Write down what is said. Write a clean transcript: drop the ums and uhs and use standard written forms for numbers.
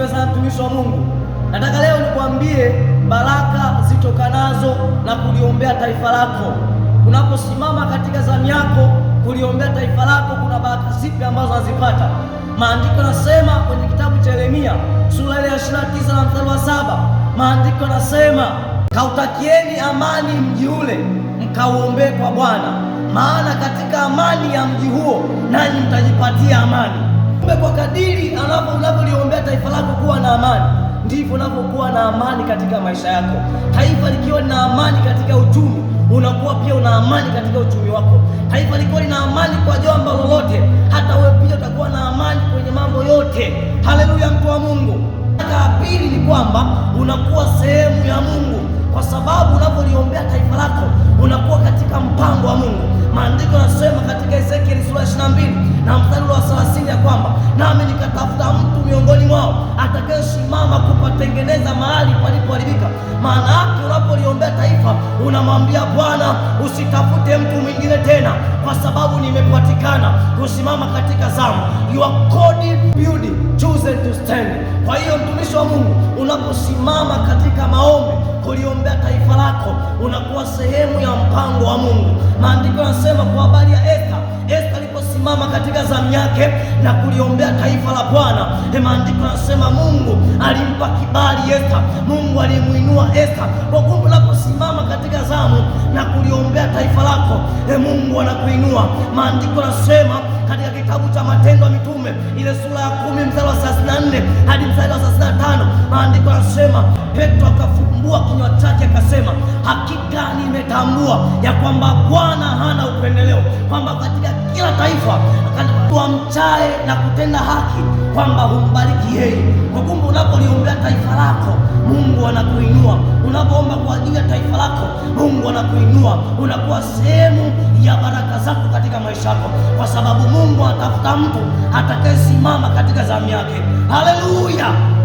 asifiwe sana mtumishi wa Mungu. Nataka leo nikwambie baraka zitokanazo na kuliombea taifa lako. Unaposimama katika zamu yako kuliombea taifa lako, kuna baraka zipi ambazo unazipata? Maandiko yanasema kwenye kitabu cha Yeremia sura ya 29 na mstari wa 7, maandiko yanasema kautakieni amani mji ule, mkauombee kwa Bwana, maana katika amani ya mji huo nanyi mtajipatia amani. Kwa kadiri unapoliombea taifa lako kuwa na amani, ndivyo unapokuwa na amani katika maisha yako. Taifa likiwa na amani katika uchumi, unakuwa pia una amani katika uchumi wako. Taifa likiwa lina amani kwa jambo lolote, hata wewe pia utakuwa na amani kwenye mambo yote. Haleluya, mtu wa Mungu. Ya pili ni kwamba unakuwa sehemu ya Mungu, kwa sababu unapoliombea taifa lako unakuwa katika mpango wa Mungu. Maandiko yanasema katika Ezekieli sura 22 na mstari wa 30 ya kwamba nami nikatafuta mtu miongoni mwao atakayesimama kupatengeneza mahali palipoharibika. Maana yake unapoliombea taifa unamwambia Bwana, usitafute mtu mwingine tena, kwa sababu nimepatikana kusimama katika zamu. You are called, building, chosen to stand. Kwa hiyo mtumishi wa Mungu, unaposimama katika maombi kuliombea taifa lako unakuwa sehemu ya mpango wa Mungu. Maandiko yanasema kwa habari ya Esta aliposimama katika zamu yake na kuliombea taifa la Bwana, maandiko yanasema Mungu alimpa kibali Esta, Mungu alimuinua Esta. Kwa kumbe unaposimama katika zamu na kuliombea taifa lako, Mungu anakuinua. Maandiko yanasema katika kitabu cha Matendo ya Mitume ile sura ya 10 mstari wa 34 hadi mstari wa 35, maandiko yanasema Petro akafumbua kinywa chake akasema, hakika nimetambua ya kwamba Bwana hana upendeleo, kwamba katika kila taifa wamchae na kutenda haki, kwamba humbariki yeye. Kwa kumbe unapoliombea taifa lako Mungu anakuinua. Unapoomba kwa ajili ya taifa lako Mungu anakuinua. Unakuwa sehemu ya baraka zako katika maisha yako, kwa sababu Mungu anatafuta mtu atakayesimama katika zamu yake. Haleluya!